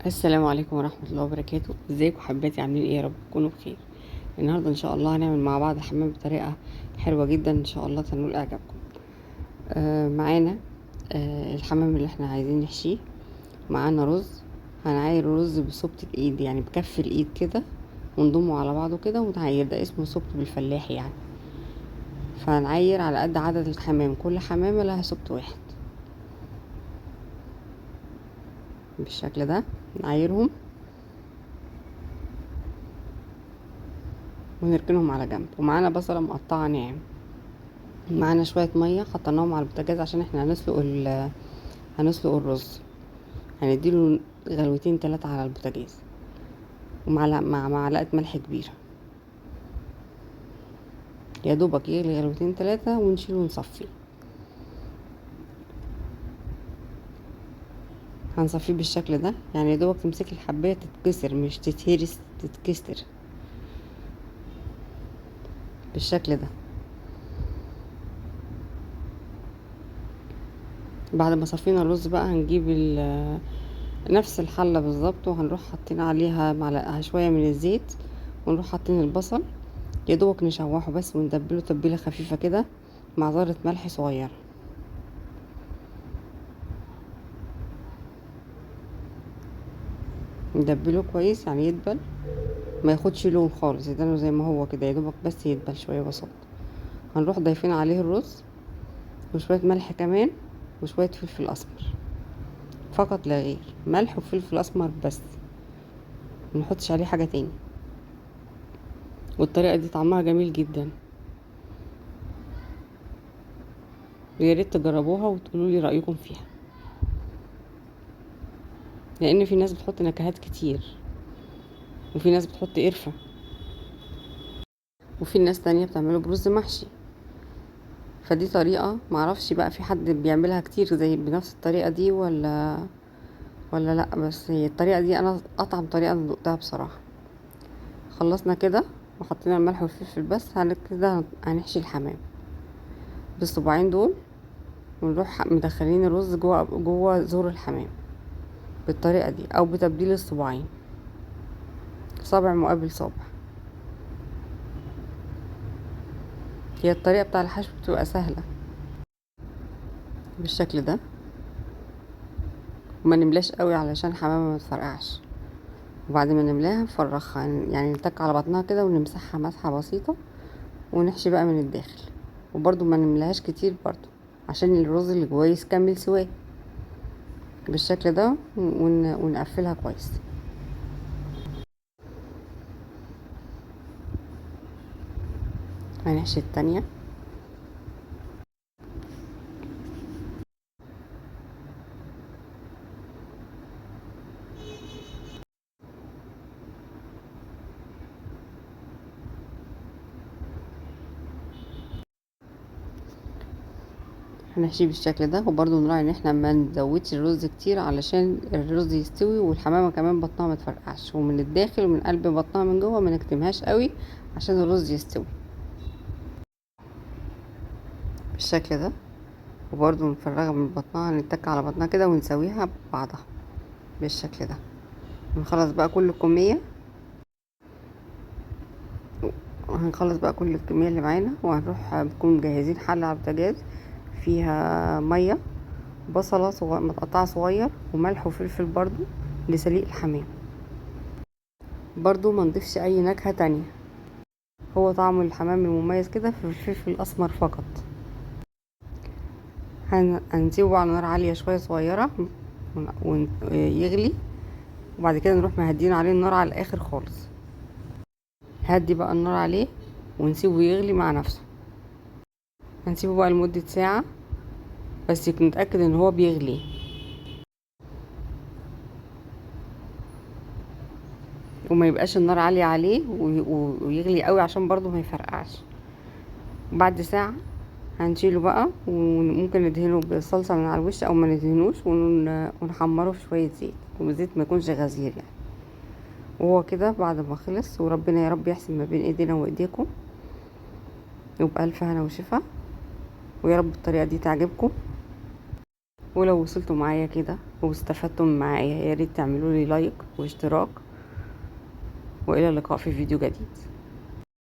السلام عليكم ورحمة الله وبركاته. ازيكم حباتي؟ عاملين ايه؟ يا رب تكونوا بخير. النهارده ان شاء الله هنعمل مع بعض الحمام بطريقة حلوة جدا، ان شاء الله تنول اعجابكم. معانا الحمام اللي احنا عايزين نحشيه. معانا رز، هنعاير الرز بصوبة الايد، يعني بكف الايد كده، ونضمه على بعضه كده ونعاير. ده اسمه صوبة بالفلاحي يعني. فهنعاير على قد عدد الحمام، كل حمامة لها صوبة واحد بالشكل ده. نعايرهم ونركنهم على جنب. ومعانا بصلة مقطعة ناعم. معانا شوية مية حطيناهم على البوتاجاز عشان احنا هنسلق الرز. هنديله غلوتين 3 على البوتاجاز، مع معلقة ملح كبيرة، يا دوبك يغلي غلوتين 3 ونشيله ونصفيه. هنصفيه بالشكل ده، يعني يا دوبك تمسكي الحباية تتكسر، مش تتهرس، تتكسر بالشكل ده. بعد ما صفينا الرز بقى هنجيب نفس الحلة بالظبط، وهنروح حاطين عليها معلقة شوية من الزيت، ونروح حاطين البصل، يا دوبك نشوحه بس وندبله تتبيله خفيفه كده مع ذره ملح صغيره. ندبله كويس يعني يدبل، ما ياخدش لون خالص، يدانه زي ما هو كده، يا دوبك بس يدبل شويه بسيط. هنروح ضايفين عليه الرز وشويه ملح كمان وشويه فلفل اسمر، فقط لا غير، ملح وفلفل اسمر بس، منحطش عليه حاجه تاني. والطريقه دي طعمها جميل جدا، ويا ريت تجربوها وتقولوا لي رايكم فيها، لان في ناس بتحط نكهات كتير، وفي ناس بتحط قرفه، وفي ناس تانية بتعمله برز محشي. فدي طريقة معرفش بقى في حد بيعملها كتير زي بنفس الطريقة دي ولا لا، بس هي الطريقة دي انا اطعم طريقة انا دقتها بصراحة. خلصنا كده وحطينا الملح والفلفل بس. كده هنحشي الحمام بالصباعين دول، ونروح مدخلين الرز جوه زور الحمام بالطريقة دي، او بتبديل الصباعين، صابع مقابل صابع. هي الطريقة بتاع الحشو بتبقى سهلة بالشكل ده، وما نملاش قوي علشان الحمامة ما تفرقعش. وبعد ما نملاها نفرخها، يعني نتك على بطنها كده ونمسحها مسحة بسيطة، ونحشي بقى من الداخل. وبرضو ما نملاهاش كتير برضو عشان الرز اللي جواه يكمل سواه بالشكل ده، ونقفلها كويس. هنحشي التانية. هنحشيه بالشكل ده، وبرضو نراعي ان احنا ما نزودش الرز كتير علشان الرز يستوي، والحمامة كمان بطنها ما تفرقعش، ومن الداخل ومن قلب بطنها من جوه ما نكتمهاش قوي عشان الرز يستوي بالشكل ده. وبرضو نفرغها من بطنها، نتك على بطنها كده ونسويها ببعضها بالشكل ده. هنخلص بقى كل الكمية، وهنخلص بقى كل الكمية اللي معانا، وهنروح نكون مجهزين حلة على البوتاجاز فيها مية، بصلة متقطعة صغير، وملح وفلفل برضو لسليق الحمام. برضو ما نضيفش اي نكهة تانية، هو طعم الحمام المميز كده في الفلفل الاسمر فقط. هنسيبه على نار عالية شوية صغيرة ويغلي، وبعد كده نروح مهدين عليه النار على الاخر خالص. هدي بقى النار عليه ونسيبه يغلي مع نفسه. هنسيبه بقى لمدة ساعة، بس يكون متأكد ان هو بيغلي، وما يبقاش النار عالية عليه ويغلي قوي عشان برضو ما يفرقعش. بعد ساعة هنشيله بقى، وممكن ندهنه بالصلصة من على الوش او ما ندهنوش، ونحمره في شوية زيت، والزيت ما يكونش غزير يعني. وهو كده بعد ما خلص، وربنا يا رب يحسن ما بين ايدينا وايديكم، وبألف هنا وشفا، ويا رب الطريقة دي تعجبكم. ولو وصلتوا معايا كده واستفدتم معايا يا ريت تعملوا لي لايك واشتراك، والى اللقاء في فيديو جديد.